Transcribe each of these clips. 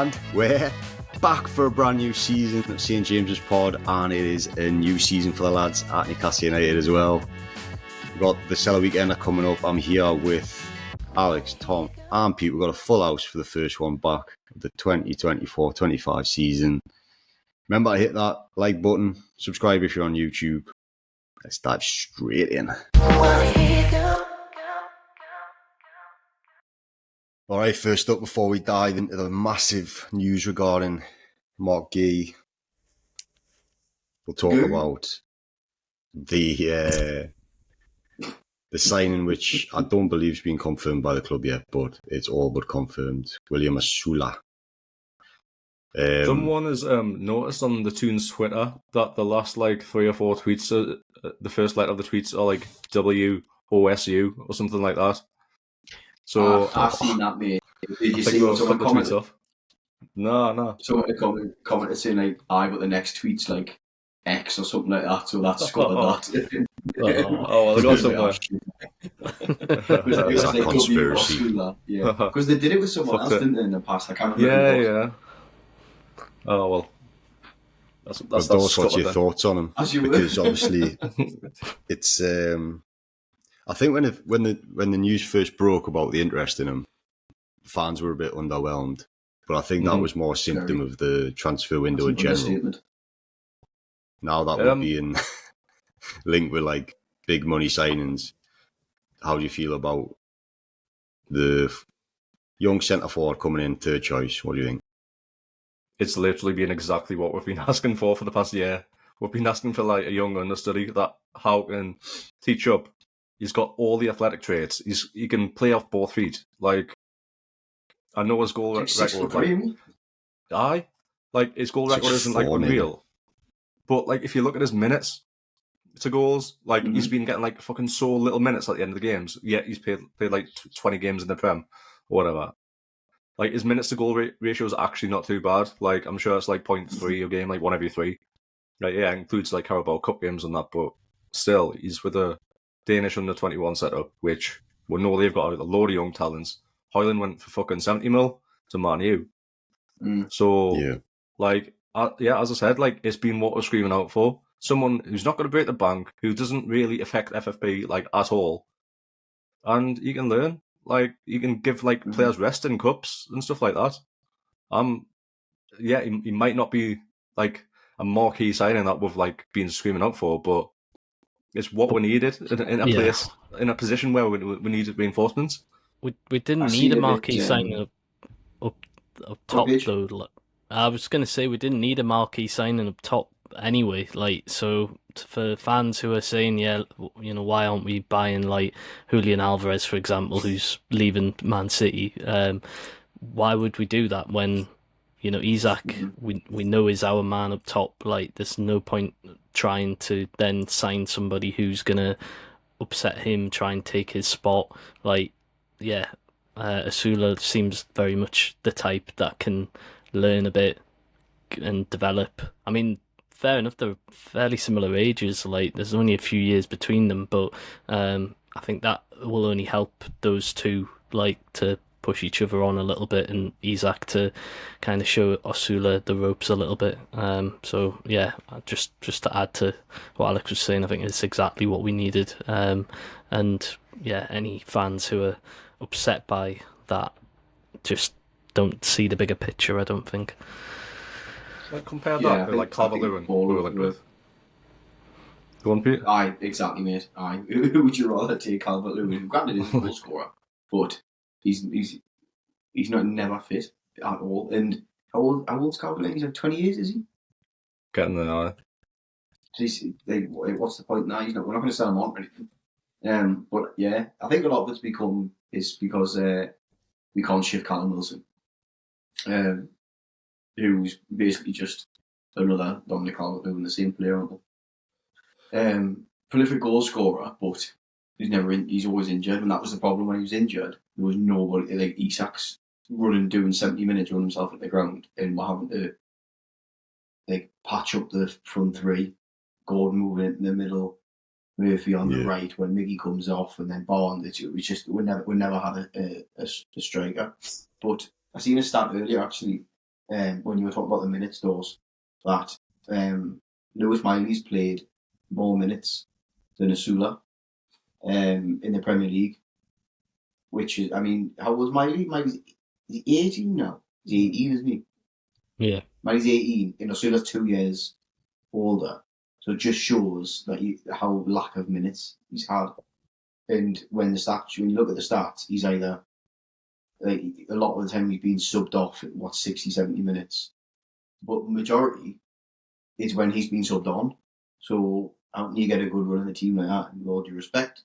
And we're back for a brand new season of St James's Pod, and it is a new season for the lads at Newcastle United as well. We've got the Sela Weekend coming up. I'm here with Alex, Tom and Pete. We've got a full house for the first one back of the 2024-25 season. Remember to hit that like button, subscribe if you're on YouTube. Let's dive straight in. All right, first up, before we dive into the massive news regarding Marc Guehi, we'll talk about the signing, which I don't believe has been confirmed by the club yet, but it's all but confirmed. William Osula. Someone has noticed on the Toon's Twitter that the last 3 or 4 tweets, the first letter of the tweets are WOSU or something like that. So I've seen that, mate. Did you see what someone comment? No. Someone commented saying but the next tweet's X or something like that, so that's scuppered that. Well, they got somewhere. It was like conspiracy. Yeah, because they did it with someone else, didn't they, in the past? I can't remember. Yeah. Oh well. That's what's your thoughts on him? Because obviously, it's. I think when the news first broke about the interest in him, fans were a bit underwhelmed. But I think that was more a symptom of the transfer window in general. Now that we're being linked with big money signings, how do you feel about the young centre forward coming in third choice? What do you think? It's literally been exactly what we've been asking for the past year. We've been asking for a young understudy that how can teach up. He's got all the athletic traits. He can play off both feet. I know his goal record. His goal record isn't unreal. But if you look at his minutes to goals, he's been getting fucking so little minutes at the end of the games. Yet he's played 20 games in the Prem or whatever. His minutes to goal ratio is actually not too bad. I'm sure it's 0.3 a game, 1 every 3. It includes Carabao Cup games and that, but still, he's with a Danish under 21 setup, which we know they've got a load of young talents. Højlund went for fucking 70 mil to Man U. So, as I said, it's been what we're screaming out for. Someone who's not going to break the bank, who doesn't really affect FFP at all, and you can learn. You can give players rest in cups and stuff like that. He might not be a marquee signing that we've been screaming out for, but it's what we needed in a place, in a position where we needed reinforcements. We didn't need a marquee signing up top though. I was going to say we didn't need a marquee signing up top anyway. So for fans who are saying, why aren't we buying Julian Alvarez, for example, who's leaving Man City? Why would we do that when Isak we know is our man up top? There's no point trying to then sign somebody who's gonna upset him, try and take his spot. Osula seems very much the type that can learn a bit and develop. I mean, fair enough, they're fairly similar ages. There's only a few years between them, but I think that will only help those two to push each other on a little bit, and Isak to kind of show Osula the ropes a little bit. Just to add to what Alex was saying, I think it's exactly what we needed. Any fans who are upset by that just don't see the bigger picture, I don't think. Compare that with Calvert-Lewin, who we went with. Go on, Pete. Aye, exactly, mate. Aye. Who would you rather take, Calvert-Lewin? Granted, he's a goal scorer, but he's not never fit at all. And how old's Calvert-Lewin? He's 20 years, is he? Getting there now. What's the point now? We're not going to sell him on or anything. But yeah, I think a lot of it's because we can't shift Callum Wilson, who's basically just another Dominic Calvert-Lewin, the same player, aren't they? Prolific goal scorer, but he's always injured, and that was the problem when he was injured. There was nobody Isak's doing 70 minutes, running himself at the ground, and we're having to patch up the front three. Gordon moving in the middle, Murphy on the right when Miggy comes off, and then Bond. It was just we never had a striker. But I seen a stat earlier actually when you were talking about the minutes, those that Lewis Miley's played more minutes than Osula in the Premier League, which is, I mean, how old is Miley? Miley's 18 now. He's 18, isn't he? Yeah. Miley's 18, and Osula's 2 years older. So it just shows that how lack of minutes he's had. And when you look at the stats, he's either, like, a lot of the time he's been subbed off at 60, 70 minutes. But majority is when he's been subbed on. So how can you get a good run in the team like that? And with all due respect,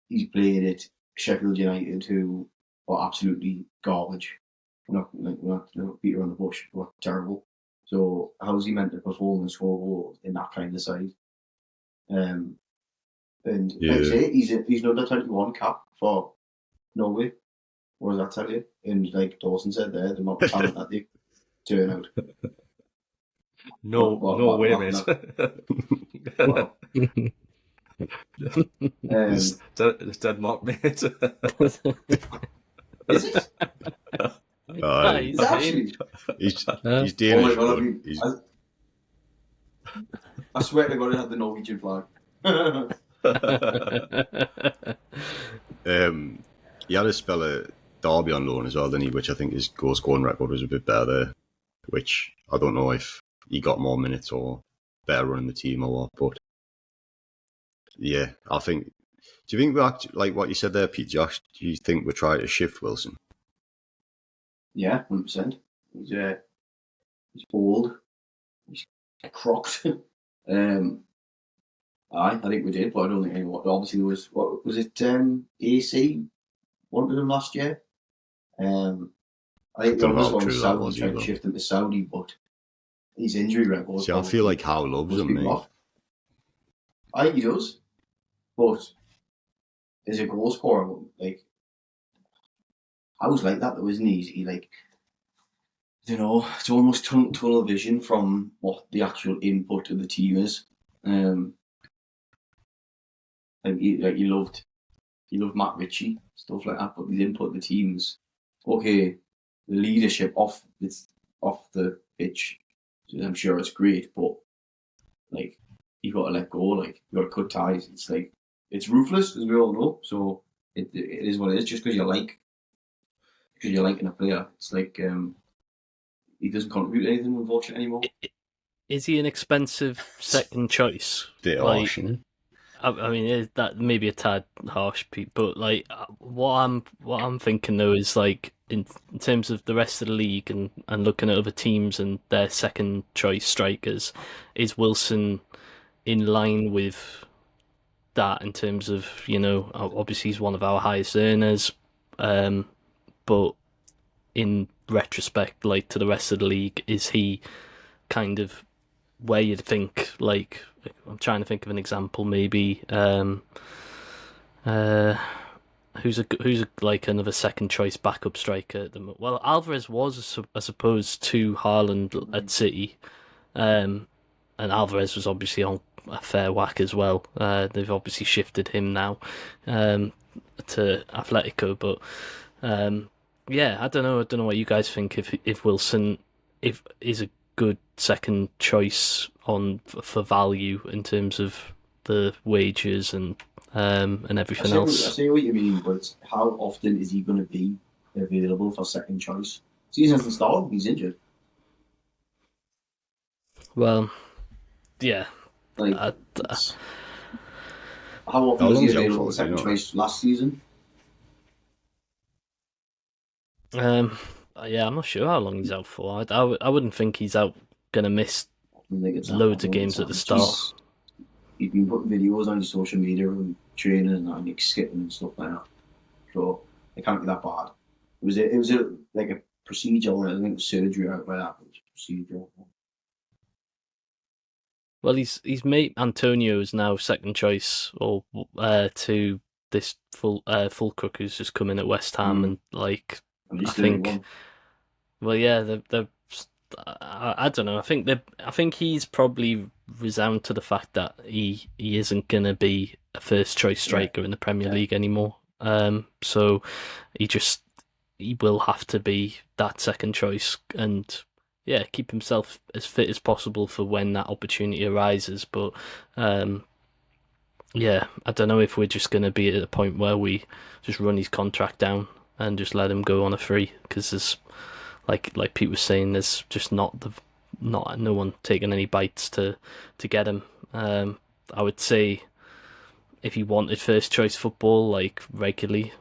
he's played at Sheffield United, who are absolutely garbage. We're not beat around the bush. We're terrible. So how's he meant to perform and score goals in that kind of side? And like I say, he's number 21 cap for Norway. What does that tell you? And like Dawson said there, the amount of talent that they turn out. No way, mate. It's dead Mark, mate. Is it? He's actually. He's Danish. Oh my God, I swear to God, it had the Norwegian flag. He had a spell at Derby on loan as well, didn't he? Which I think his goal scoring record was a bit better there. Which I don't know if he got more minutes or better running the team or what. But yeah, I think. Do you think we actually, like what you said there, Pete? Do you think we're trying to shift Wilson? Yeah, 100%. He's old. He's crocked. I think we did, but I don't think anyone. Obviously, there was what was it? AC wanted him last year. I think the others one was Saudi trying to shift him to Saudi, but his injury record. See, I feel like Howe loves him, mate. I think he does, but as a goal scorer, like Howe's like that though, isn't he? He like, you know, it's almost tunnel vision from what the actual input of the team is. Like he loved Matt Ritchie, stuff like that, but the input of the teams, okay, the leadership off the pitch, I'm sure it's great, but like you got to let go, like you got to cut ties. It's like it's ruthless, as we all know. So it is what it is. Just because you're liking a player, it's like he doesn't contribute anything, unfortunately, anymore. Is he an expensive second choice? Bit harsh, I mean, that may be a tad harsh, Pete, but like what I'm thinking though is like in terms of the rest of the league and looking at other teams and their second choice strikers, is Wilson in line with that in terms of, you know, obviously he's one of our highest earners, but in retrospect, like to the rest of the league, is he kind of where you'd think, like, I'm trying to think of an example, maybe who's like another second choice backup striker at the moment. Well, Alvarez was, I suppose, to Haaland at City, and Alvarez was obviously on a fair whack as well. They've obviously shifted him now to Atletico, but yeah, I don't know what you guys think if Wilson is a good second choice for value in terms of the wages and everything else. I see what you mean, but how often is he going to be available for second choice? Season hasn't started, he's injured. Well, yeah. Like, how often was he available for second choice last season? Yeah, I'm not sure how long he's out for. I wouldn't think he's out going to miss loads of games at the start. He's been putting videos on his social media and training and like skipping and stuff like that. So it can't be that bad. It was like a procedure. I think it was surgery out by that. It was a procedure. Well, his mate Antonio is now second choice or to this Fulcrook who's just come in at West Ham and like I think. Well, yeah, I don't know. I think he's probably resound to the fact that he isn't going to be a first choice striker in the Premier League anymore. So he will have to be that second choice, and keep himself as fit as possible for when that opportunity arises. But yeah, I don't know if we're just going to be at a point where we just run his contract down and just let him go on a free, because there's like Pete was saying, there's just no one taking any bites to get him. I would say if he wanted first choice football like regularly,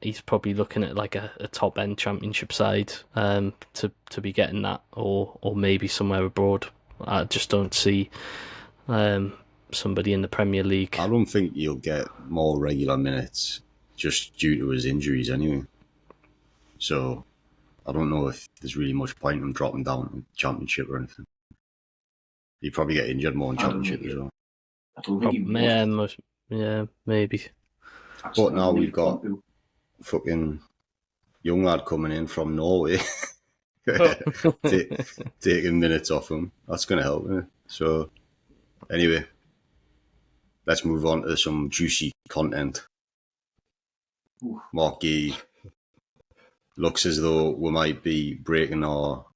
he's probably looking at like a top end championship side to be getting that, or maybe somewhere abroad. I just don't see somebody in the Premier League. I don't think he'll get more regular minutes just due to his injuries anyway. So I don't know if there's really much point in him dropping down in Championship or anything. He'd probably get injured more in Championship as well. I don't think he would. Yeah, maybe. But now we've got fucking young lad coming in from Norway, taking minutes off him. That's going to help, isn't it? So anyway, let's move on to some juicy content. Marc Guehi looks as though we might be breaking our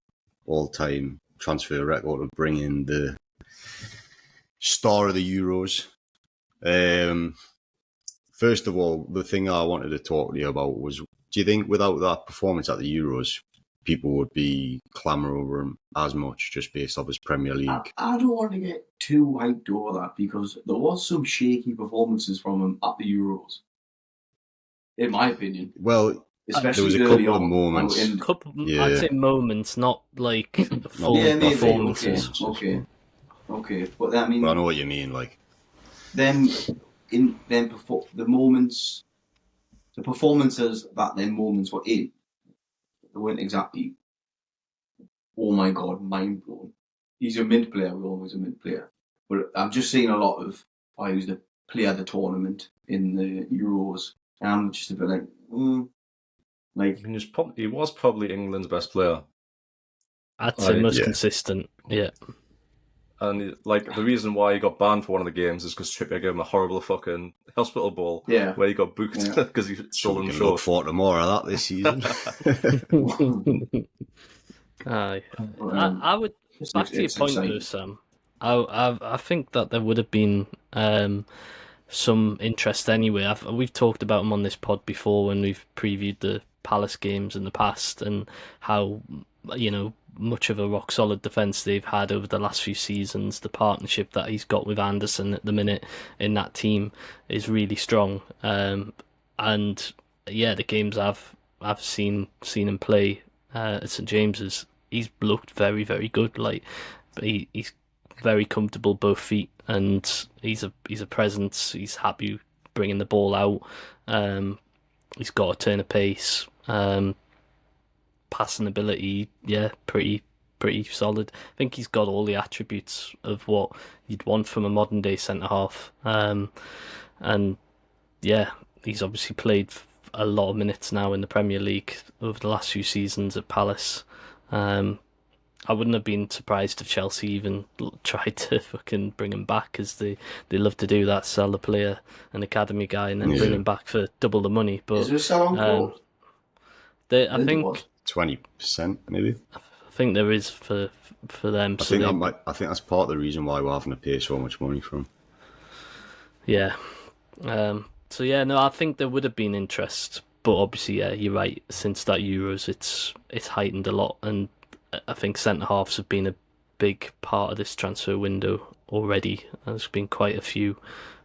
all-time transfer record of bringing the star of the Euros. First of all, the thing I wanted to talk to you about was, do you think without that performance at the Euros, people would be clamouring over him as much just based off his Premier League? I don't want to get too hyped over that, because there was some shaky performances from him at the Euros, in my opinion. Well, especially there was a couple of moments. I'd say moments, not like full performances. Okay. But I mean, but I know what you mean. Like the moments, the performances that them moments were in, they weren't exactly, oh my god, mind blown. He's a mid player. We're always a mid player. But I'm just seeing a lot of, he was the player of the tournament in the Euros, and I'm just a bit like, he was probably England's best player. I'd say most consistent, yeah. And like the reason why he got banned for one of the games is because Trippier gave him a horrible fucking hospital ball, where he got booked because he stole him short. Look forward to more of that this season. I would back to your point though, Sam. I think that there would have been some interest anyway. We've talked about him on this pod before when we've previewed the Palace games in the past, and how much of a rock solid defence they've had over the last few seasons. The partnership that he's got with Anderson at the minute in that team is really strong. And the games I've seen him play at St James's, he's looked very, very good. Like he's very comfortable both feet, and he's a presence. He's happy bringing the ball out. He's got a turn of pace. Passing ability, pretty solid. I think he's got all the attributes of what you'd want from a modern day centre half. He's obviously played a lot of minutes now in the Premier League over the last few seasons at Palace. I wouldn't have been surprised if Chelsea even tried to fucking bring him back, because they love to do that, sell the player, an academy guy, and then bring him back for double the money. But is there a sell on clause? I think 20%, maybe. I think there is for them. I think that's part of the reason why we're having to pay so much money for him. Yeah. I think there would have been interest, but obviously, you're right. Since that Euros, it's heightened a lot, and I think centre halves have been a big part of this transfer window already. There's been quite a few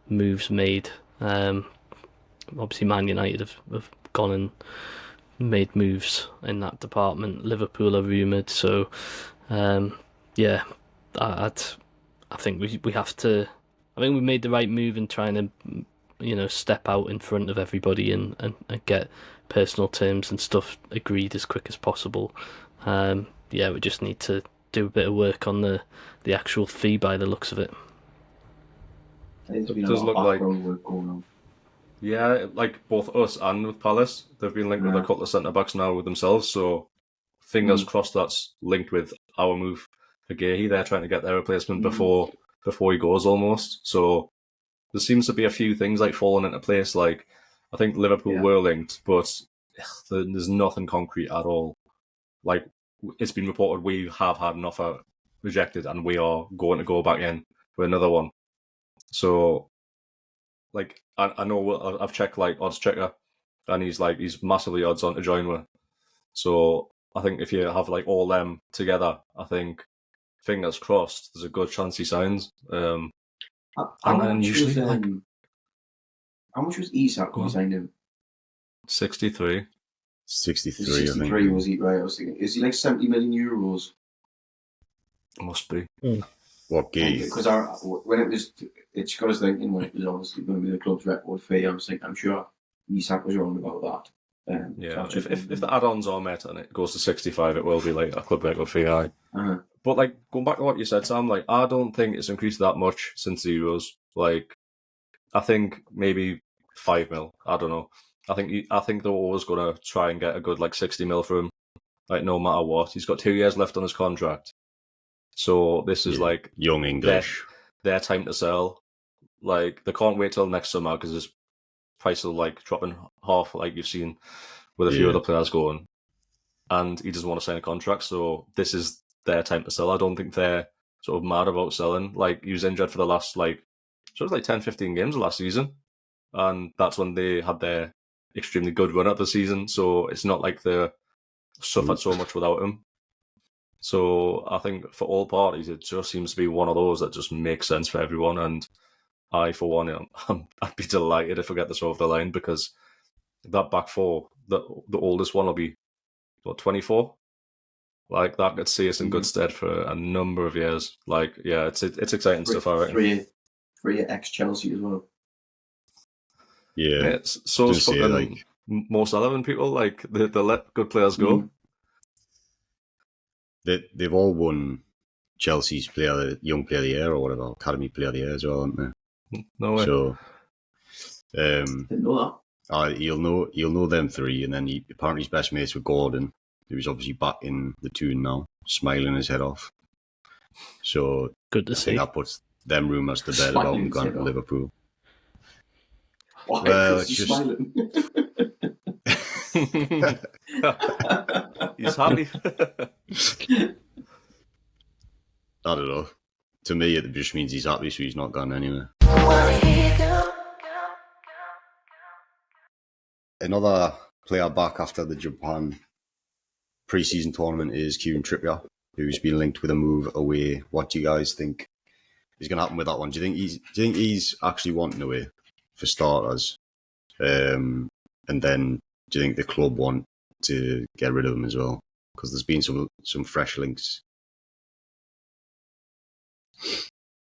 moves made. Obviously, Man United have gone and made moves in that department. Liverpool are rumoured, so I think we have to. I think we made the right move in trying to, step out in front of everybody and get personal terms and stuff agreed as quick as possible. We just need to do a bit of work on the actual fee by the looks of it. It does look like work going on. Yeah, like both us and with Palace, they've been linked with a couple of centre-backs now with themselves, so fingers crossed that's linked with our move for Guehi. They're trying to get their replacement before he goes almost. So there seems to be a few things like falling into place. Like I think Liverpool were linked, but there's nothing concrete at all. Like it's been reported we have had an offer rejected and we are going to go back in for another one. So, like, I know I've checked like odds checker, and he's massively odds on to join with. So I think if you have like all them together, I think fingers crossed, there's a good chance he signs. And usually how much was Isak when he signed him? 63. 63, 63 I think. Was he, right? I was thinking, is he like 70 million euros? Must be. What Guehi? Because when it's got us thinking when it was obviously going to be the club's record fee. I'm sure Isak was wrong about that. So if the add-ons are met and it goes to 65, it will be like a club record fee. But like going back to what you said, Sam, like I don't think it's increased that much since the Euros. Like I think maybe 5 mil. I don't know. I think they're always going to try and get a good like 60 mil for him. Like no matter what, he's got 2 years left on his contract. So this is like young English. Their time to sell. Like they can't wait till next summer because his price will like drop in half, like you've seen with a few other players going. And he doesn't want to sign a contract, so this is their time to sell. I don't think they're sort of mad about selling. Like he was injured for the last 10, 15 games last season, and that's when they had their extremely good run at the season. So it's not like they suffered so much without him. So I think for all parties, it just seems to be one of those that just makes sense for everyone. And I, for one, I'd be delighted if we get this over the line because that back four, the oldest one will be 24. Like that could see us in good stead for a number of years. Like, yeah, it's exciting stuff. I reckon. Three ex-Chelsea as well. Yeah, so it's fucking most 11 people. Like they let good players go. They've all won Chelsea's young player of the year or whatever, academy player of the year as well, haven't they? No way. So, didn't know that. You'll know them three, and then apparently his best mates with Gordon, who's obviously back in the Toon now, smiling his head off. So good to see. I think that puts them rumours to bed about him going to Liverpool. Why? Well, it's just smiling. He's happy. I don't know. To me, it just means he's happy, so he's not gone anywhere. Another player back after the Japan pre-season tournament is Kieran Trippier, who's been linked with a move away. What do you guys think is going to happen with that one? Do you think he's actually wanting away for starters? And then do you think the club want to get rid of him as well? Because there's been some fresh links.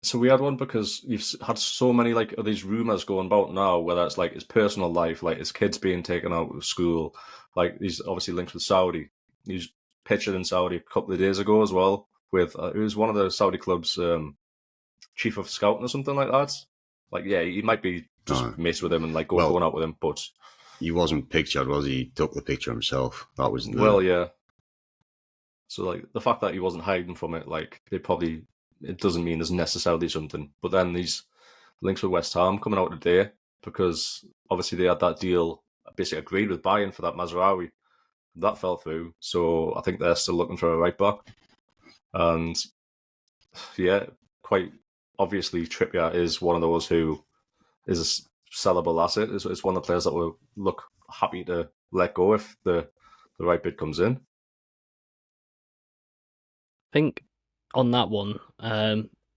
It's a weird one because you've had so many of these rumours going about now, whether it's like his personal life, like his kids being taken out of school, like these obviously links with Saudi. He was pictured in Saudi a couple of days ago as well with it was one of the Saudi club's chief of scouting or something like that. Like, yeah, he might be just mates with him and like going out with him, but he wasn't pictured, was he? He took the picture himself. That was yeah. So like the fact that he wasn't hiding from it, like it doesn't mean there's necessarily something. But then these links with West Ham coming out today because obviously they had that deal basically agreed with Bayern for that Mazraoui. That fell through, so I think they're still looking for a right back. And yeah, quite obviously Trippier is one of those who is a sellable asset. It's one of the players that will look happy to let go if the right bid comes in. I think on that one,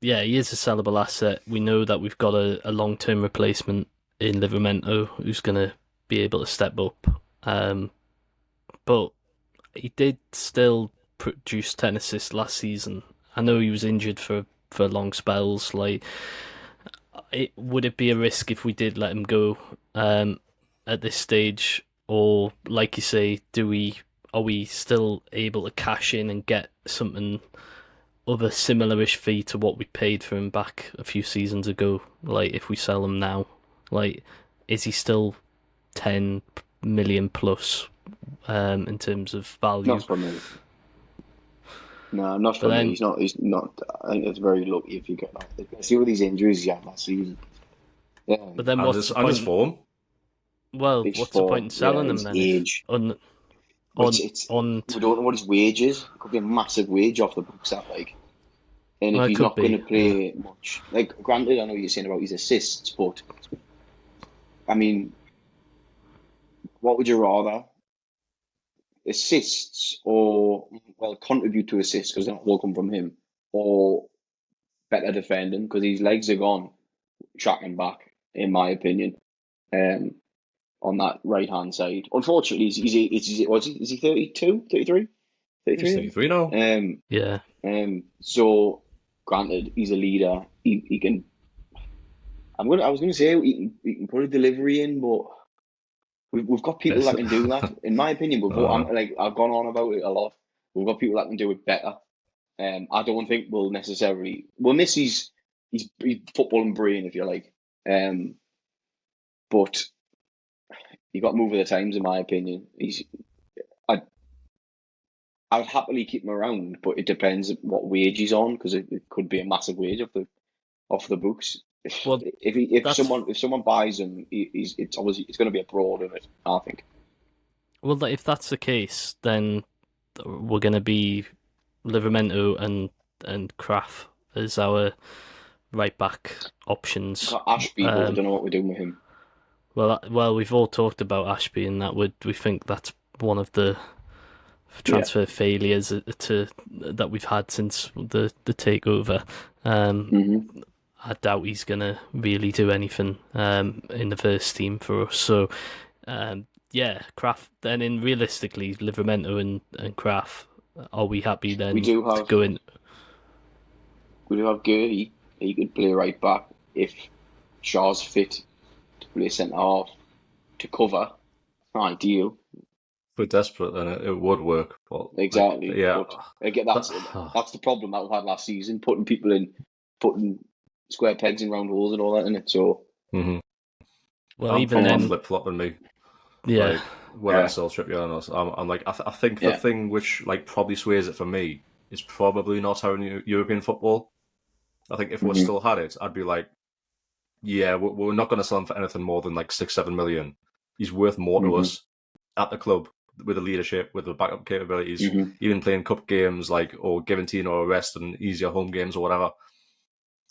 yeah, he is a sellable asset. We know that we've got a long-term replacement in Livramento who's going to be able to step up. But he did still produce 10 assists last season. I know he was injured for long spells. Like, would it be a risk if we did let him go at this stage? Or, like you say, are we still able to cash in and get something of a similar-ish fee to what we paid for him back a few seasons ago? Like, if we sell him now, like, is he still 10 million plus in terms of value? Not for me. No, not for me. He's not. I think it's very lucky if you get that. Especially with these injuries he had last season. Yeah. But then what's the point? His form? Well, what's the point in selling him then? Age. on we don't know what his wage is. It could be a massive wage off the books, that like. And if he's not going to play much, like, granted, I know you're saying about his assists, but I mean, what would you rather? Assists or, well, contribute to assists because that will come from him, or better defending because his legs are gone tracking back, in my opinion, on that right hand side. Unfortunately, is he 32, 33? 33? He's 33 now. Yeah. So, granted, he's a leader. He can. I was going to say he can put a delivery in, but we've got people that can do that. In my opinion, I've gone on about it a lot. We've got people that can do it better. I don't think we'll miss his footballing brain, if you like. But you got to move with the times, in my opinion. I'd happily keep him around, but it depends what wage he's on, because it could be a massive wage off the books. Well, if someone buys him, it's going to be a broad of it, I think. Well, if that's the case, then we're going to be Livramento and Kraft as our right back options. Ashby, but we don't know what we're doing with him. Well, we've all talked about Ashby, and that we think that's one of the transfer failures that we've had since the takeover. I doubt he's gonna really do anything in the first team for us. So, Kraft. Then, realistically, Livramento and Kraft. Are we happy then to go in? We do have Guehi. He could play right back if Shaw's fit to play centre half to cover. Ideal. If we're desperate, then it would work. But exactly. But again, that's the problem that we had last season. Putting square pegs in round holes and all that in it. So. Mm-hmm. Well, I'm even then, flip flopping me. Yeah. Like, when I sell Trippier, I'm like, I think the thing which like probably sways it for me is probably not our European football. I think if we still had it, I'd be like, yeah, we're not going to sell him for anything more than like 6-7 million. He's worth more to us at the club with the leadership, with the backup capabilities, even playing cup games or giving Tino a rest and easier home games or whatever.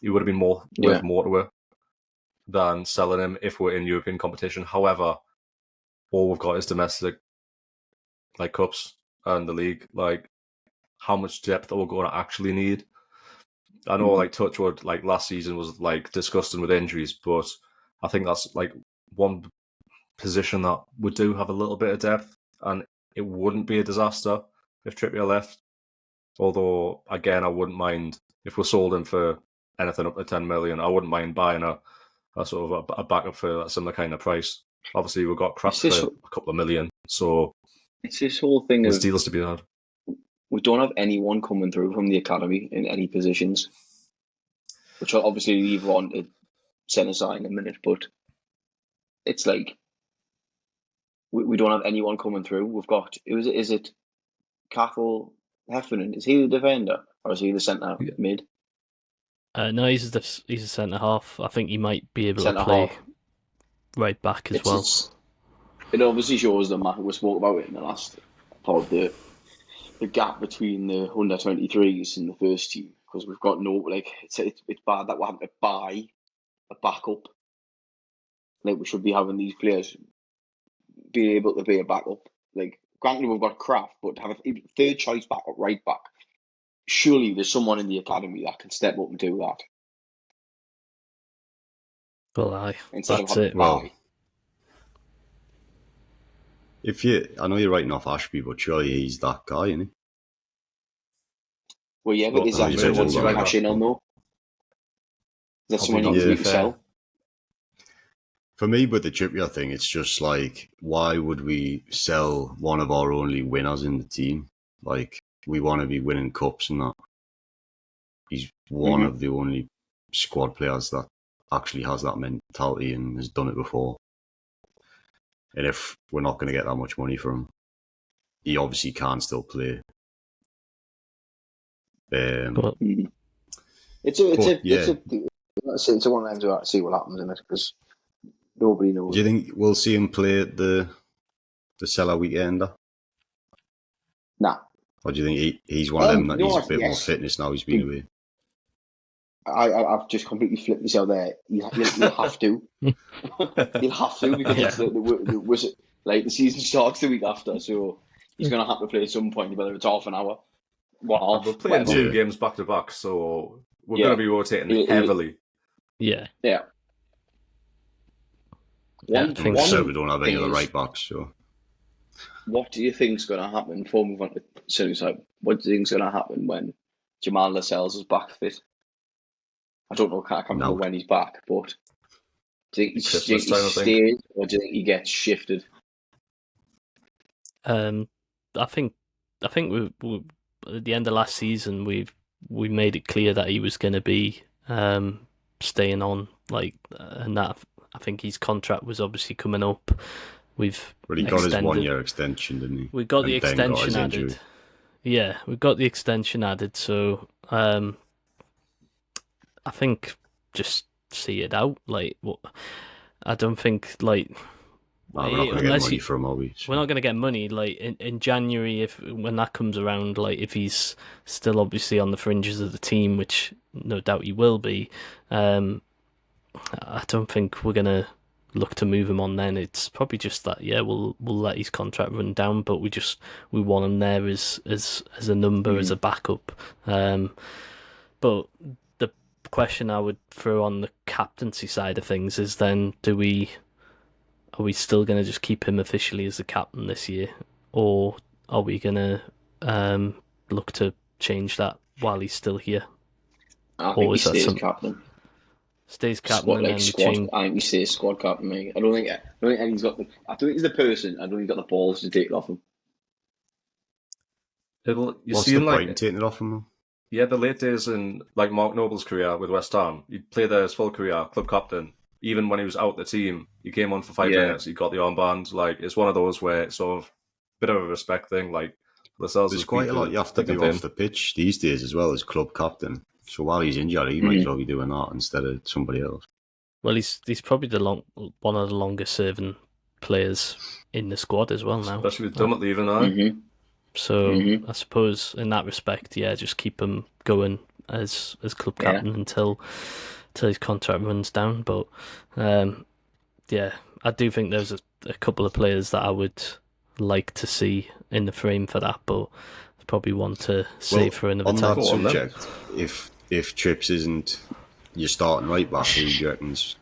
He would have been worth more to her than selling him if we're in European competition. However, all we've got is domestic cups and the league. Like, how much depth are we going to actually need? I know Touchwood last season was disgusting with injuries, but I think that's one position that we do have a little bit of depth, and it wouldn't be a disaster if Trippier left. Although, again, I wouldn't mind if we sold him for anything up to 10 million. I wouldn't mind buying a sort of a backup for a similar kind of price. Obviously, we've got Kraft for a couple of million, so it's this whole thing there's deals to be had. We don't have anyone coming through from the academy in any positions, which will obviously leave on to centre side in a minute, but it's like we don't have anyone coming through. We've got, is it Cathal Heffernan? Is he the defender or is he the centre mid? No, he's a centre half. I think he might be able to play right back as well. It obviously shows that we spoke about it in the last pod, the gap between the under 23s and the first team, because we've got it's bad that we're having to buy a backup. We should be having these players be able to be a backup. Granted, we've got Kraft, but to have a third choice backup right back, surely there's someone in the academy that can step up and do that. Well, that's it. Well, I know you're writing off Ashby, but surely he's that guy, isn't he? Well, yeah, but is that someone to cash in on, though? Is that someone you need to sell? For me, with the Trippier thing, it's just why would we sell one of our only winners in the team? We want to be winning cups and that. He's one of the only squad players that actually has that mentality and has done it before. And if we're not going to get that much money for him, he obviously can still play. It's a one of them to see what happens in it, because nobody knows. Do you think we'll see him play at the Sela Weekend? Nah. Or do you think he's one of them that needs a bit more fitness now he's been away? I've just completely flipped myself there. You'll have to. You'll have to, because it's the season starts the week after, so he's going to have to play at some point, whether it's half an hour, we're playing 2 games back to back, so we're going to be rotating heavily. Yeah. I think so. We don't have any other right backs, so. What do you think's going to happen before we move on to Sunnyside? What do you think's going to happen when Jamal Lascelles is back fit? I don't know. I can't remember when he's back, but do you think he stays, or do you think he gets shifted? I think we at the end of last season we made it clear that he was going to be staying on, and that I think his contract was obviously coming up. He got his 1-year extension, didn't he? We got the extension added. Yeah, we got the extension added. So I think just see it out. I don't think we're not going to get money from him. We're not going to get money in January when that comes around. If he's still obviously on the fringes of the team, which no doubt he will be. I don't think we're going to look to move him on then. It's probably just that we'll let his contract run down, but we want him there as a number, as a backup. But the question I would throw on the captaincy side of things is then are we still going to just keep him officially as the captain this year, or are we going to look to change that while he's still here? I think he stays captain. Stays captain, and then squad. change. I think he stays squad captain. Mate. I don't think he's got the. I don't think he's the person. I don't think he's got the balls to take it off him. What's the point in taking it off him? Yeah, the late days in Mark Noble's career with West Ham, he played there his full career, club captain. Even when he was out the team, he came on for 5 minutes. He got the armband. It's one of those where it's sort of a bit of a respect thing. There's quite a lot you have to do off the pitch these days as well as club captain. So while he's injured, he might as well be doing that instead of somebody else. Well, he's probably one of the longest serving players in the squad as well now. Especially with Dummett leaving now. So I suppose in that respect, just keep him going as club captain until his contract runs down. But I do think there's a couple of players that I would like to see in the frame for that, but probably one to save for another time. On that subject, if Trips isn't your starting right back, who do you reckon's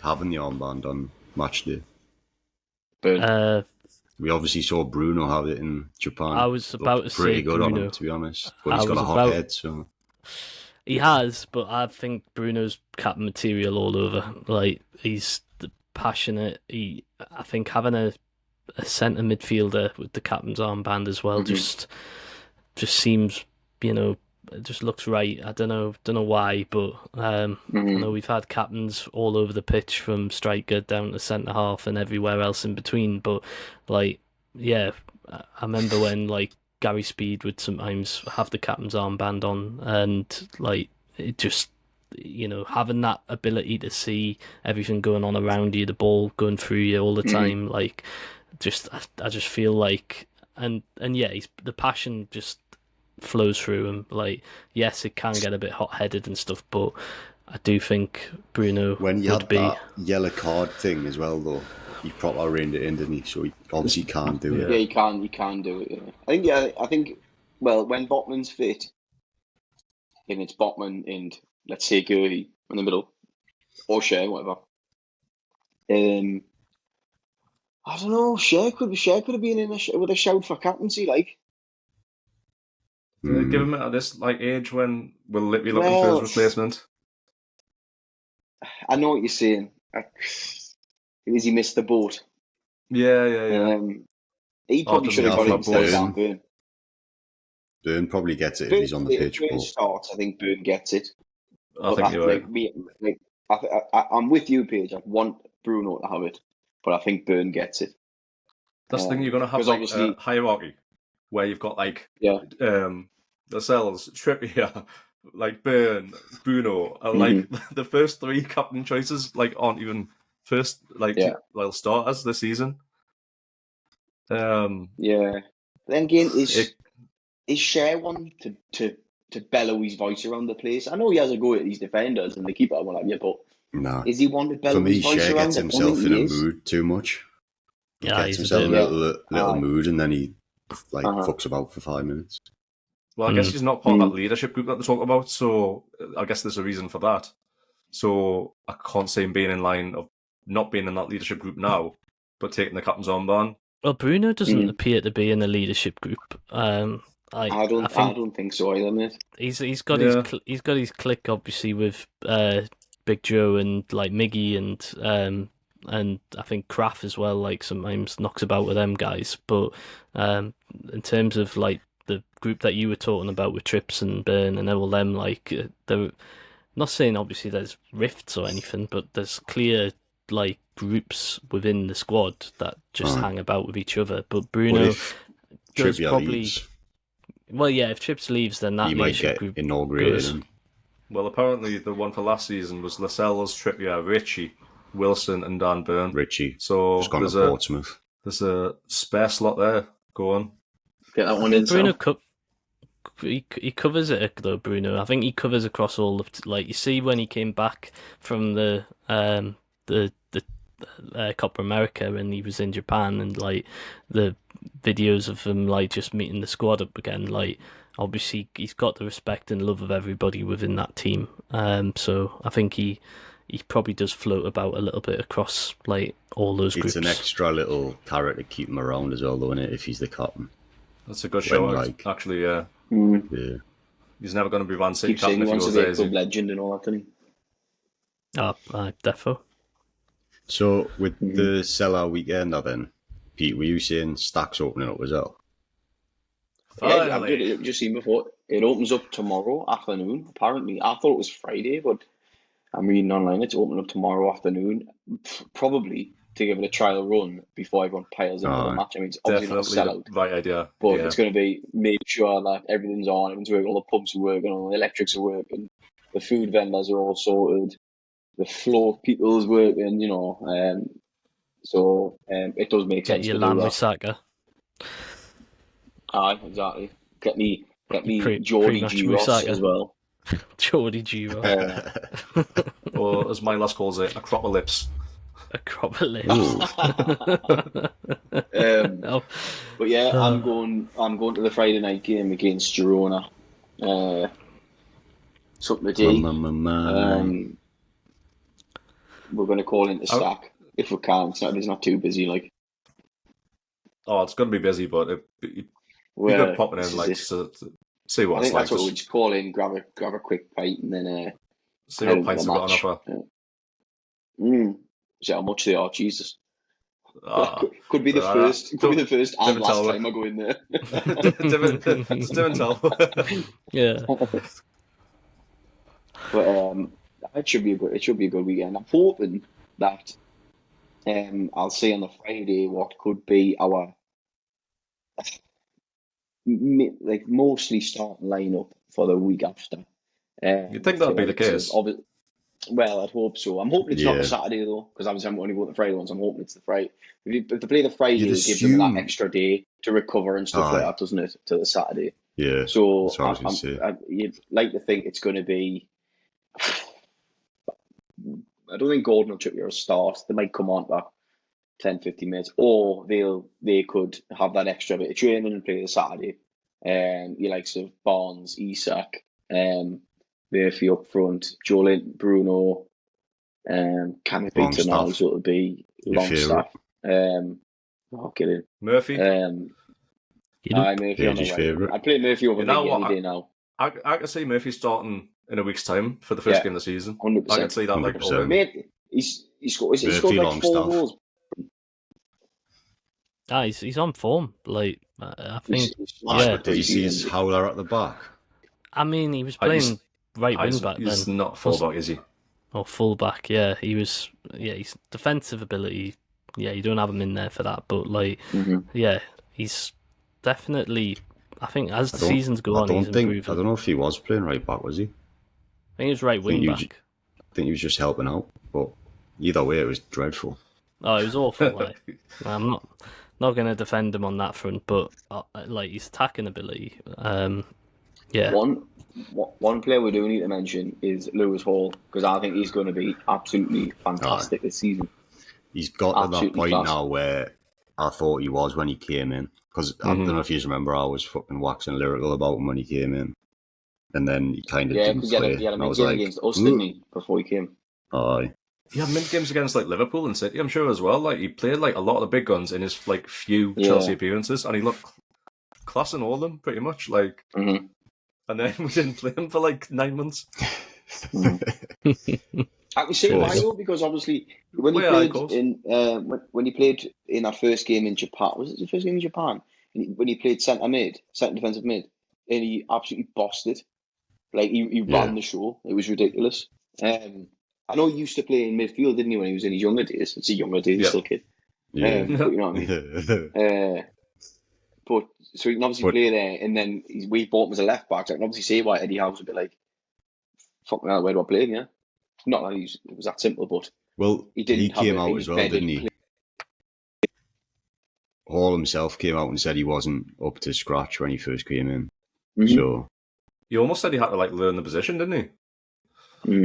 having the armband on match day? We obviously saw Bruno have it in Japan. I was about to say pretty good Bruno. on him, to be honest. But he's got a hot head, so... He has, but I think Bruno's captain material all over. He's passionate. I think having a centre midfielder with the captain's armband as well just seems, it just looks right. I don't know why, but I know we've had captains all over the pitch, from striker down to centre half and everywhere else in between. But I remember when Gary Speed would sometimes have the captain's armband on, and it just, having that ability to see everything going on around you, the ball going through you all the time, I just feel and the passion just flows through him. Yes, it can get a bit hot-headed and stuff, but I do think Bruno when you would had be that yellow card thing as well, though, he proper reined it in, didn't he? So he obviously can't do it. Yeah, he can do it. Yeah. I think. Well, when Botman's fit, and it's Botman and let's say Guehi in the middle, or Shea, whatever. I don't know. Shea could have been in with a shout for captaincy, Give him at this age when we'll be looking for his replacement. I know what you're saying. Is he missed the boat? Yeah. He probably should have got it instead of Burn. Burn probably gets it if he's on the pitch. Burn starts, I think Burn gets it. I think you're right. I'm with you, Paige. I want Bruno to have it, but I think Burn gets it. That's the thing. You're going to have a hierarchy where you've got Lascelles, Trippier, Burn, Bruno, and the first 3 captain choices aren't even first starters this season. Then again, is Cher one to bellow his voice around the place? I know he has a go at these defenders and the keeper and what have you, but is he one to bellow his voice Cher around? gets himself in a mood too much. He gets himself in a little mood and then he fucks about for 5 minutes. Well, I guess he's not part of that leadership group that they talk about, so I guess there's a reason for that. So I can't see him being in line of not being in that leadership group now, but taking the captain's armband. Well, Bruno doesn't appear to be in the leadership group. I don't think so either, mate. He's got his clique obviously with Big Joe and like Miggy and I think Kraft as well. Like sometimes knocks about with them guys, but in terms of like the group that you were talking about with Trips and Burn and all them, like they're not saying obviously there's rifts or anything, but there's clear like groups within the squad that just hang about with each other. But Bruno does probably leaves. Well, yeah, if Trips leaves, then that he might get group inaugurated. Well, apparently the one for last season was Lascelles, Trippier, Richie, Wilson, and Dan Burn. Richie, so just gone to Portsmouth. There's a spare slot there. Go on. Get that one in. Bruno he covers it though. Bruno, I think he covers across all of like you see when he came back from the Copa America and he was in Japan and like the videos of him like just meeting the squad up again. Like obviously he's got the respect and love of everybody within that team. So I think he probably does float about a little bit across like all those groups. It's an extra little carrot to keep him around as well, though, isn't it? If he's the captain. That's a good show, actually. Yeah. Yeah. He's never going to be Man City captain if he goes there. Club legend and all that, doesn't he? Oh, defo. So with the Sela Weekend, then, Pete, were you saying Stacks opening up as well? Yeah, I've just seen before. It opens up tomorrow afternoon. Apparently, I thought it was Friday, but I'm reading online. It's opening up tomorrow afternoon, probably to give it a trial run before everyone piles into the match. I mean, it's obviously not a sellout, right idea, but it's going to be make sure that everything's on, everything's working, all the pumps are working, all the electrics are working, the food vendors are all sorted, the floor people is working, you know. So it does make sense. Get your land with Saka. Aye, exactly. Get me Geordie G Ross as well. Geordie G Ross. Or as my last calls it, Acropolis. Acropolis. But yeah, I'm going to the Friday night game against Girona. Something to do. We're going to call into Stack if we can. It's not too busy, like. Oh, it's going to be busy, but we could pop it in, like, to see what it's like. That's what we'll just call in, grab a quick pint, and then see what pints we've got on offer. See how much they are, Jesus. Could be the first. Could be the first and last time I go in there. It's different. Yeah. But it should be a good weekend. I'm hoping that I'll see on the Friday what could be our mostly starting lineup for the week after. You'd think that'd be the case. Well, I'd hope so. I'm hoping it's not the Saturday though, because obviously I'm only going to the Friday ones. I'm hoping it's the Friday. If they play the Friday, it gives them that extra day to recover and stuff like that, doesn't it? To the Saturday. Yeah. So you'd like to think it's going to be. I don't think Gordon or Trippier will start. They might come on for 10-15 minutes, or they could have that extra bit of training and play the Saturday. You likes of Barnes, Isak, Murphy up front, Joelin, Bruno, can it be tonight? So it'll be Longstaff. Get in. Murphy. Murphy on the favourite. I'd play Murphy over Miggy any day now. I can see Murphy starting in a week's time for the first game of the season. 100%. I can see that. 100%. Mate, he's scored like 4 goals. He's on form. Like I think. Did you see his howler at the back? I mean, he was playing right wing back then. He's not full back, is he? Or full back, yeah. He was. Yeah, his defensive ability. Yeah, you don't have him in there for that, but like, yeah, he's definitely. I think as the seasons go on, he's improving. I don't know if he was playing right back, was he? I think he was right wing back. I think he was just helping out, but either way, it was dreadful. Oh, it was awful. Like, I'm not going to defend him on that front, but like his attacking ability, yeah. One player we do need to mention is Lewis Hall, because I think he's going to be absolutely fantastic this season. He's got to that point now where I thought he was when he came in. Because I don't know if you remember, I was fucking waxing lyrical about him when he came in. And then he kind of didn't play. He had a mid-game against us, didn't he, before he came? Aye. He had mid-games against like Liverpool and City, I'm sure, as well. Like he played like a lot of the big guns in his like few Chelsea appearances, and he looked class in all of them, pretty much. Like, and then we didn't play him for like 9 months. I can see why though, because obviously when he played in that first game in Japan, was it the first game in Japan? When he played centre defensive mid, and he absolutely bossed it. Like he ran the show. It was ridiculous. I know he used to play in midfield, didn't he, when he was in his younger days? It's a younger days, he's still a kid. But you know what I mean? But so he can obviously play there, and then we bought him as a left back. So I can obviously see why Eddie Howe's a bit like, fuck me, where do I play him? Yeah, not that it was that simple, but he came out as well, didn't he? Hall himself came out and said he wasn't up to scratch when he first came in. So he almost said he had to like learn the position, didn't he?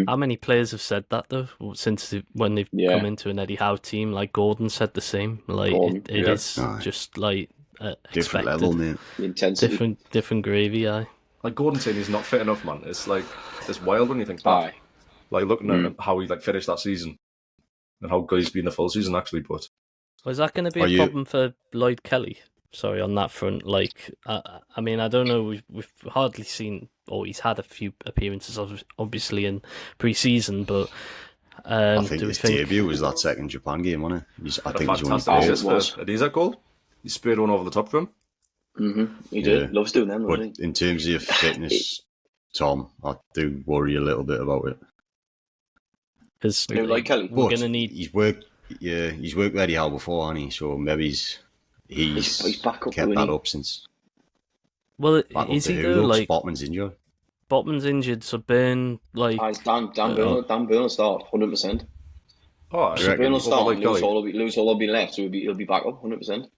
How many players have said that though since when they've come into an Eddie Howe team? Like Gordon said the same. Like it is just like different level, mate. Intensity, different gravy. Like Gordon saying he's not fit enough, man. It's like it's wild when you think back. Like looking at how he like finished that season and how good he's been the full season actually. But is that going to be a problem for Lloyd Kelly? Sorry, on that front, like, I mean, I don't know. We've hardly seen, or he's had a few appearances, obviously in pre-season, but I think his debut was that second Japan game, wasn't it? I think he's only played. Is that goal? He sprayed one over the top for him. He did. Loves doing them. But in terms of fitness, Tom, I do worry a little bit about it. Because like Kelly, we're going to need. He's worked Eddie Howe before, hasn't he? So maybe he's back up, kept that up since. Well, is he though? Like Botman's injured. Botman's injured, so Burn like. Dan Burn will start 100%. Oh, so Burn will start. Lewis Hall will be left, so he'll be back up 100%.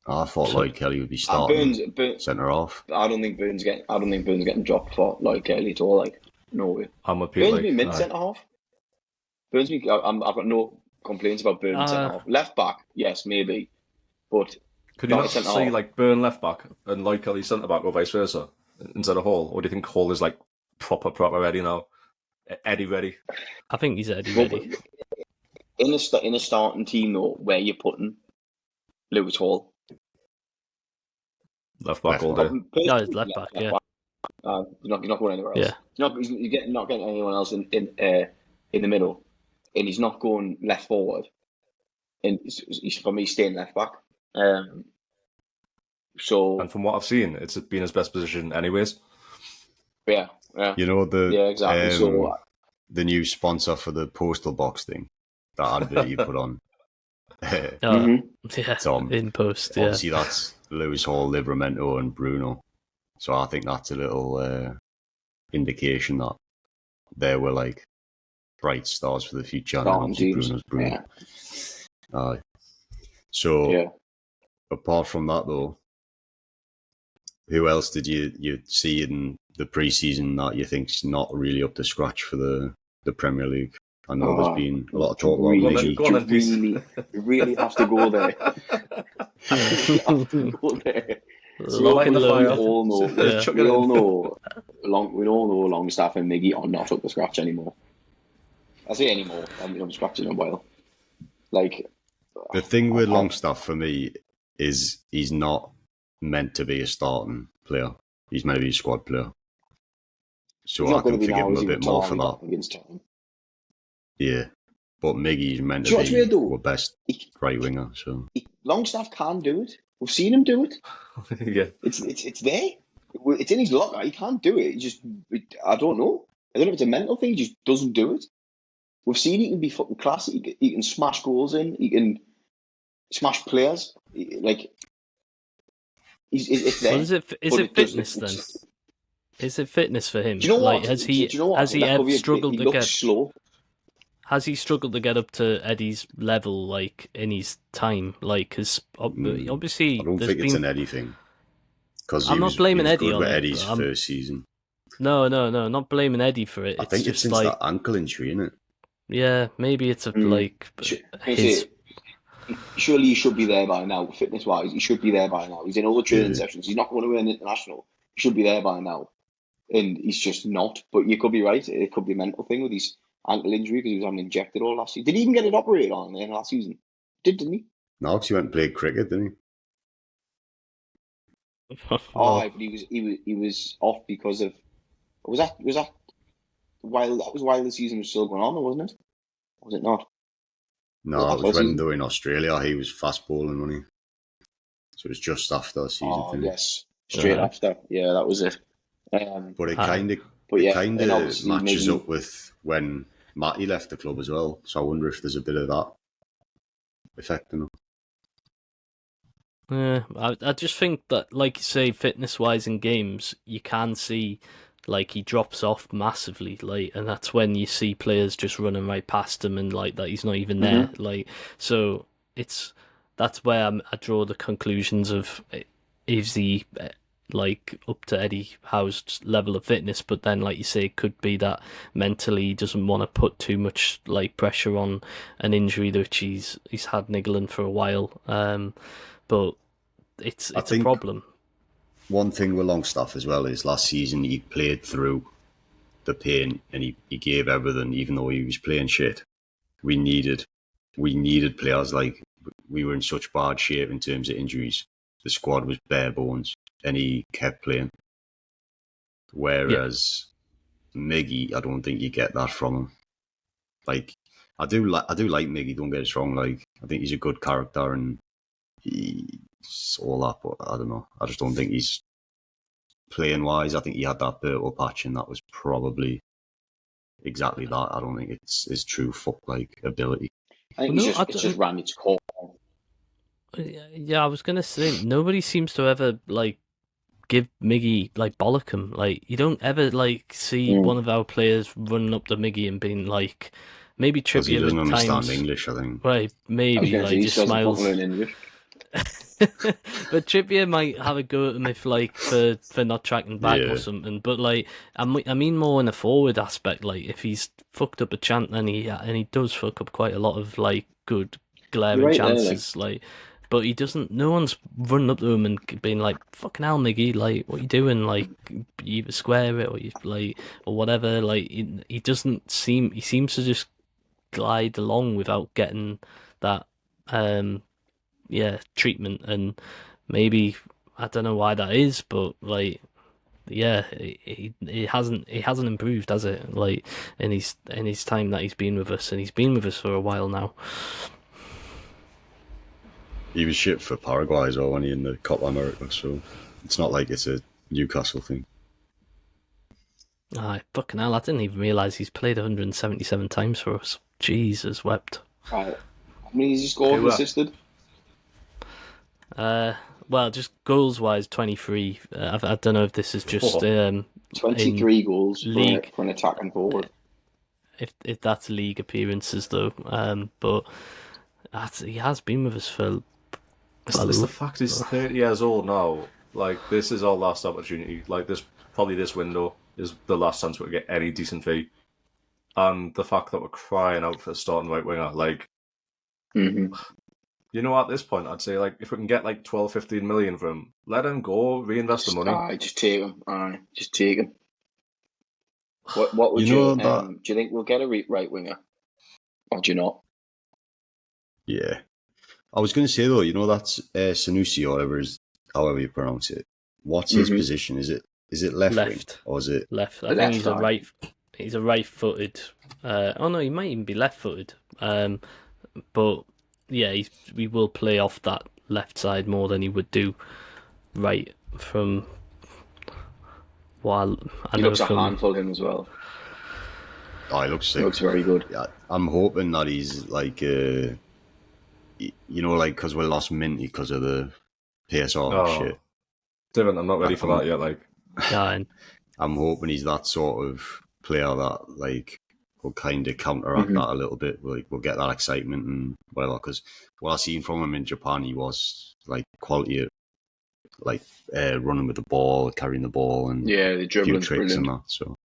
I thought Lloyd Kelly would be starting centre off. I don't think Burns getting dropped for Lloyd Kelly at all. Like no way. Burns be mid centre half. I've got no complaints about Burn centre half. Left back, yes, maybe. But could you not see like Burn left back and Lloyd Kelly centre back or vice versa instead of Hall? Or do you think Hall is like proper ready now? Eddie ready? I think he's Eddie ready. In a starting team though, where you're putting Lewis Hall? Left back all day. No, he's left back. Yeah. He's not going anywhere else. Yeah. He's not getting anyone else in the middle, and he's not going left forward. And he's for me staying left back. And from what I've seen, it's been his best position, anyways. Yeah. You know exactly. The new sponsor for the postal box thing, that advert you put on. Tom, in post. Obviously, that's Lewis Hall, Livramento, and Bruno. So I think that's a little indication that they were like bright stars for the future. And obviously Bruno's Bruno. Apart from that, though, who else did you see in the pre-season that you think's not really up to scratch for the Premier League? I know there's been a lot of talk about You really have to go there. We all know Longstaff and Miggy are not up to scratch anymore. I say anymore. I haven't been up to scratch in a while. Like the thing with Longstaff for me is he's not meant to be a starting player. He's meant to be a squad player. So I can forgive him a bit more for that. Yeah, but Miggy's meant to be the best right winger. So Longstaff can do it. We've seen him do it. Yeah, it's there. It's in his locker. He can't do it. I don't know. I don't know if it's a mental thing. He just doesn't do it. We've seen he can be fucking class. He can smash goals in. He can smash players. It's there. Well, is it fitness then? Is it fitness for him? Do you know what? Has he ever struggled to get? Slow. has he struggled to get up to Eddie's level, like, in his time? Like, because obviously, I don't think it's an Eddie thing. Because I'm not blaming Eddie good on with it. Eddie's first season. No, not blaming Eddie for it. I think it's since that ankle injury, isn't it? Yeah, maybe it's Surely he should be there by now, fitness-wise. He should be there by now. He's in all the training sessions. He's not going to win international. He should be there by now. And he's just not. But you could be right. It could be a mental thing with his ankle injury because he was having injected all last season. Did he even get it operated on in last season? Didn't he? No, because he went and played cricket, didn't he? But he was off because of... Was that while the season was still going on, wasn't it? Or was it not? No, it was when they were in Australia. He was fast bowling, wasn't he? So it was just after the season finished. Yes, straight after. Yeah, that was it. But it kind of matches up with when Matty left the club as well. So I wonder if there's a bit of that affecting him. Yeah, I just think that, like you say, fitness-wise in games, you can see, like, he drops off massively, like, and that's when you see players just running right past him and, like, that he's not even there. Like, so that's where I draw the conclusions of, is he, like, up to Eddie Howe's level of fitness, but then, like you say, it could be that mentally he doesn't want to put too much, like, pressure on an injury which he's had niggling for a while. But it's a problem. One thing with Longstaff as well is last season he played through the pain and he gave everything, even though he was playing shit. We needed players. Like, we were in such bad shape in terms of injuries. The squad was bare bones, and he kept playing. Whereas Miggy, I don't think you get that from him. Like, I do like Miggy. Don't get us wrong. Like, I think he's a good character and he's all that, but I don't know. I just don't think he's playing wise. I think he had that Berto patch, and that was probably exactly that. I don't think it's his true ability. I think it's just ran its core. Yeah, I was gonna say nobody seems to ever like give Miggy like bollock him. Like, you don't ever like see one of our players running up to Miggy and being like, maybe Trippier he doesn't understand times, English, I think. Right, maybe like he just smiles. English. But Trippier might have a go at him if, like, for not tracking back or something. But like, I mean more in a forward aspect. Like, if he's fucked up a chance, and he does fuck up quite a lot of like good glaring chances. Like, but he doesn't. No one's running up to him and being like, "Fucking hell, Miggy! Like, what are you doing? Like, you either square it or you like or whatever." Like, he doesn't seem. He seems to just glide along without getting that. Treatment, and maybe I don't know why that is, but like, he hasn't improved, has it? Like, in his time that he's been with us, and he's been with us for a while now. He was shit for Paraguay as well, wasn't he, in the Copa America? So it's not like it's a Newcastle thing. Fucking hell! I didn't even realise he's played 177 times for us. Jesus wept. Right. How many has he scored and assisted? Well, just goals wise, 23. I don't know if this is just 23 goals league for an attacking forward. If that's league appearances though, but he has been with us for. It's the fact he's 30 years old now. Like, this is our last opportunity. Like, this window is the last chance we get any decent fee, and the fact that we're crying out for a starting right winger, like. You know, at this point, I'd say, like, if we can get, like, 12, 15 million from him, let him go, reinvest the money. Just take him. Just take him. What would you do you think we'll get a right winger? Or do you not? Yeah. I was going to say, though, you know, that's Sanusi or however you pronounce it. What's his position? Is it left wing? Or is it... Left. I think he's a right-footed... he might even be left-footed. But... yeah, we will play off that left side more than he would do right from. While he looks a handful him as well. Oh, he looks very good. Yeah, I'm hoping that he's like, you know, like because we lost Minty because of the PSR shit. Devin, I'm not ready for that yet. Like, I'm hoping he's that sort of player that like kind of counteract that a little bit. Like, we'll get that excitement and whatever. Because what I've seen from him in Japan, he was like quality, like running with the ball, carrying the ball, and the few dribbling's tricks brilliant. and that. So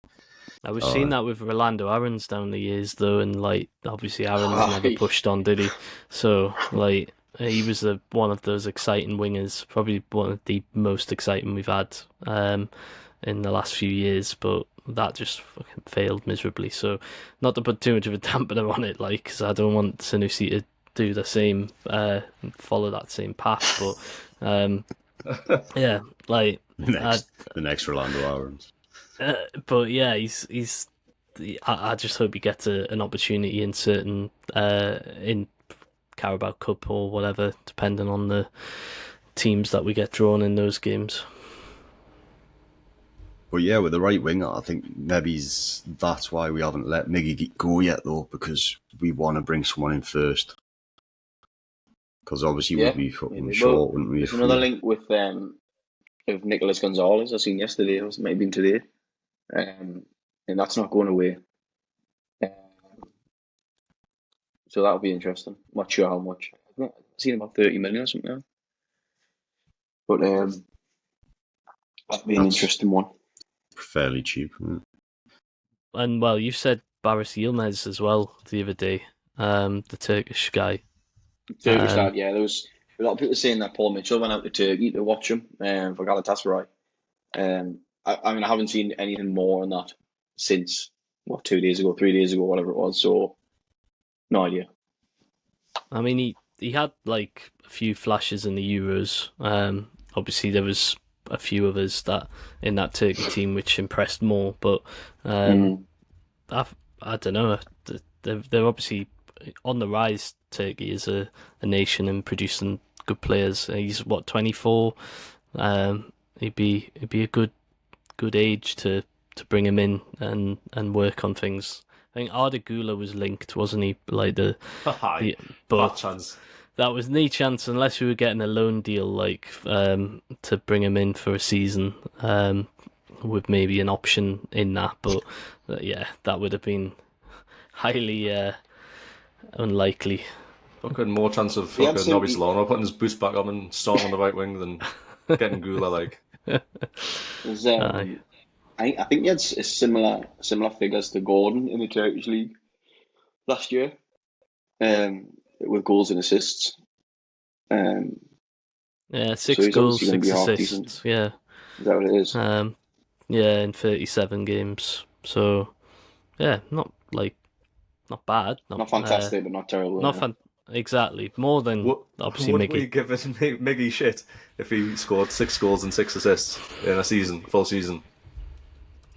I was seeing that with Rolando Aarons down the years, though, and like obviously Aarons never pushed on, did he? So like he was one of those exciting wingers, probably one of the most exciting we've had in the last few years, but that just fucking failed miserably. So not to put too much of a dampener on it, like, because I don't want Sanusi to do the same, follow that same path, but yeah, like the next Rolando Aarons. But yeah, he's. I just hope he gets an opportunity in certain in Carabao Cup or whatever, depending on the teams that we get drawn in those games. But yeah, with the right winger, I think maybe that's why we haven't let Miggy go yet, though, because we want to bring someone in first. Because obviously we'd be fucking short, wouldn't we? There's another link with Nicolas Gonzalez I seen yesterday, or maybe even today, and that's not going away. So that'll be interesting. Not sure how much. I've seen about 30 million or something now. But that'll be an interesting one. Fairly cheap, isn't it? And well, you said Barış Yilmaz as well the other day, the Turkish guy. Turkish lad, yeah. There was a lot of people saying that Paul Mitchell went out to Turkey to watch him for Galatasaray. I mean, I haven't seen anything more on that since 3 days ago, whatever it was. So, no idea. I mean, he had like a few flashes in the Euros. Obviously, there was a few of us that in that Turkey team which impressed more, but I don't know. They're obviously on the rise. Turkey is a nation and producing good players. He's 24. He'd be a good age to bring him in and work on things. I think Arda Güler was linked, wasn't he? Like but chance. That was no chance unless we were getting a loan deal, like to bring him in for a season, with maybe an option in that. But yeah, that would have been highly unlikely. Fucking more chance of fucking Nobby Solano putting his boots back on and starting on the right wing than getting Güler. Like, I think he had similar figures to Gordon in the Turkish league last year, with goals and assists. Yeah, 6 goals, 6 assists. Yeah, is that what it is? Yeah, in 37 games. So yeah, not bad. Not fantastic, but not terrible. Not exactly. More than obviously Miggy. Would we give Miggy shit if he scored 6 goals and 6 assists in a full season?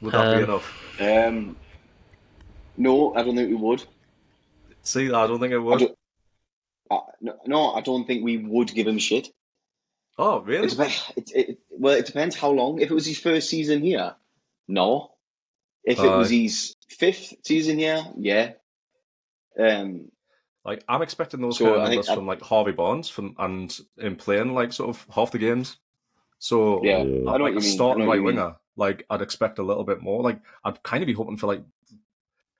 Would that be enough? No, I don't think we would. See, I don't think it would. No, I don't think we would give him shit. Oh, really? Well, it depends how long. If it was his first season here, no. If it was his 5th season here, yeah. Like, I'm expecting those kind of numbers from like Harvey Barnes and in playing like sort of half the games. So yeah, I know like what a you starting mean. right winger, like I'd expect a little bit more. Like I'd kind of be hoping for like,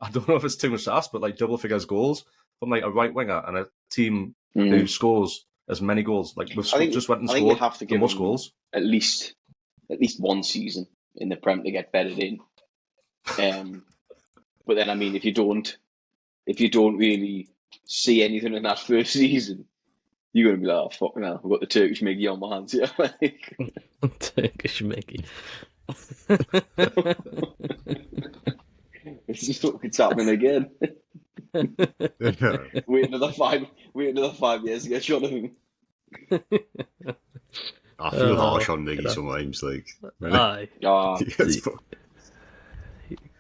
I don't know if it's too much to ask, but like double figures goals from like a right winger and a team who scores as many goals. Like we've just went and scored the most goals. At least 1 season in the Prem to get bedded in. But then I mean, if you don't really see anything in that first season, you're gonna be like, oh, fuck now, I've got the Turkish Miggy on my hands here. Turkish Miggy. It's happening again. Wait another 5 years to get shot of him. I feel harsh on Miggy sometimes, like. Aye.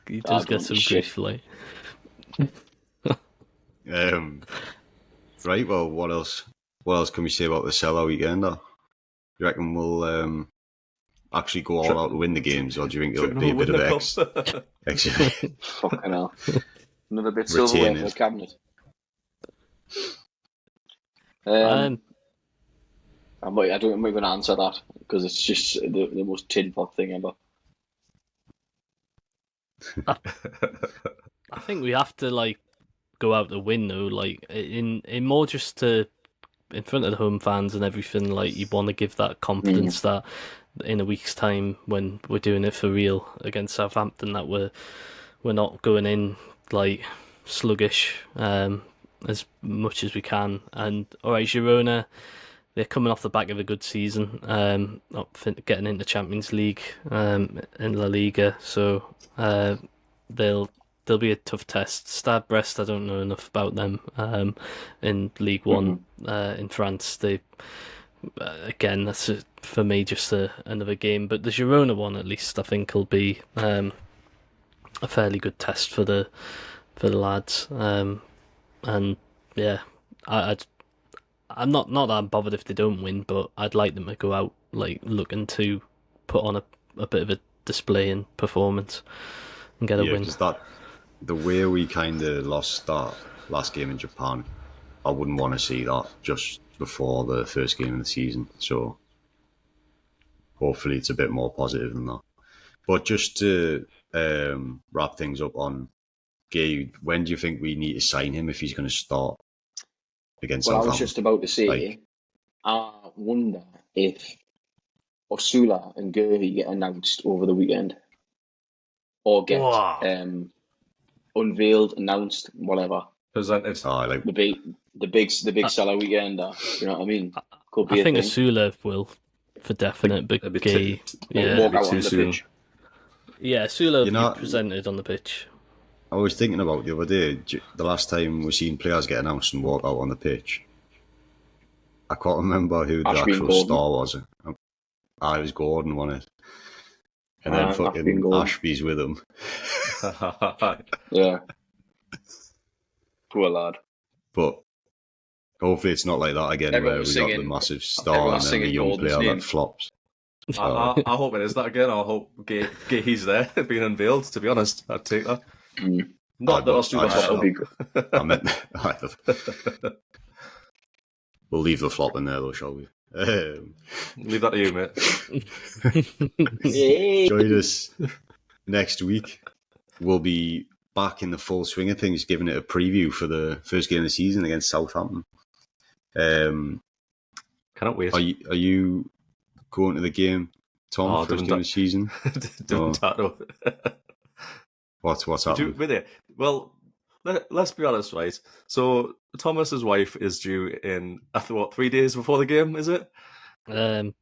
He does get some grief, like. Right. Well, what else? What else can we say about the Sela Weekend? You reckon we'll actually go all out to win the games, or do you think it'll be a bit of exhibition? Fucking hell. Another bit silverware for the cabinet. I don't think we're going to answer that because it's just the most tin pot thing ever. I think we have to like go out to win though, like in more just to in front of the home fans and everything. Like you want to give that confidence that in a week's time when we're doing it for real against Southampton, that we're not going in like sluggish as much as we can. And all right, Girona, they're coming off the back of a good season, getting into Champions League in La Liga, so they'll be a tough test. Stade Brest, I don't know enough about them. In League One in France, they again, that's for me just another game. But the Girona one, at least, I think will be a fairly good test for the lads. And yeah, I'm not that I'm bothered if they don't win, but I'd like them to go out like looking to put on a bit of a display and performance and get a win. Because the way we kind of lost that last game in Japan, I wouldn't want to see that just before the first game of the season. So hopefully it's a bit more positive than that. But just to wrap things up on Guehi, when do you think we need to sign him if he's going to start against Southampton? I was just about to say, I wonder if Osula and Guehi get announced over the weekend, or get unveiled, announced, whatever. Presented. The big Sela Weekend. You know what I mean? Could be I think Osula will for definite, but Guehi, walk out on the pitch. Yeah, Osula will be presented on the pitch. I was thinking about the other day, the last time we seen players get announced and walk out on the pitch. I can't remember who the actual star was. It was Gordon, wasn't it? And then fucking Ashby's with him. Yeah. Poor lad. But hopefully it's not like that again, where we got the massive star and then the young player that flops. I hope it is that again. I hope Guehi's there being unveiled, to be honest. I'd take that. Not that Osula be good. I meant we'll leave the flop in there though, shall we? Leave that to you, mate. Join us next week. We'll be back in the full swing of things, giving it a preview for the first game of the season against Southampton. Cannot wait. Are you going to the game, Tom, first game of the season? What's happening? With it? Well, let's be honest, right? So Thomas's wife is due in 3 days before the game, is it?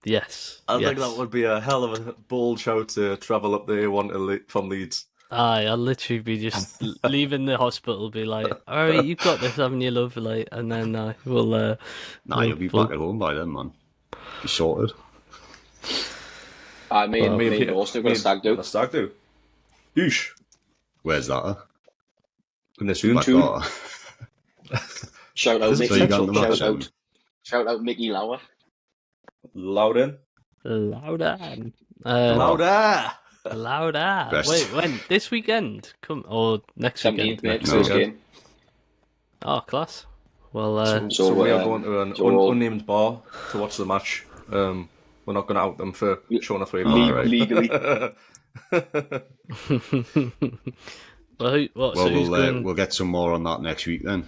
Yes. I think that would be a hell of a bold shout to travel up there from Leeds. Aye, I'll literally be just leaving the hospital, be like, all right, you've got this, haven't you, love? Like, and then we'll... you'll be back at home by then, man. Be sorted. Me and also got a stag do. A stag do. Yeesh. Where's that? In the Toon. Shout out Mickey Lauer. Loudon. Louder. Wait, when? This weekend? Next weekend? Next game. Oh, class. Well, so we are going to an unnamed bar to watch the match. We're not going to out them for showing a free legally. We'll get some more on that next week then.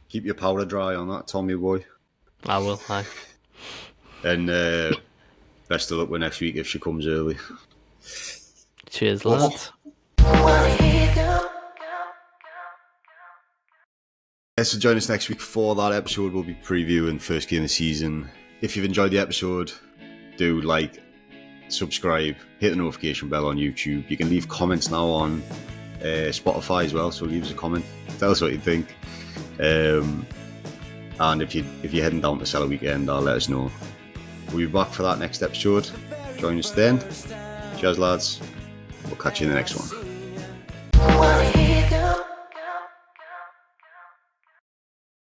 Keep your powder dry on that, Tommy boy. I will. Aye. And best of luck with next week if she comes early. Cheers, lads. So join us next week for that episode. We'll be previewing first game of the season. If you've enjoyed the episode, do like, subscribe, hit the notification bell on YouTube. You can leave comments now on Spotify as well, so leave us a comment, tell us what you think, and if you're heading down to Sela Weekend, let us know. We'll be back for that next episode. Join us then. Cheers, lads. We'll catch you in the next one.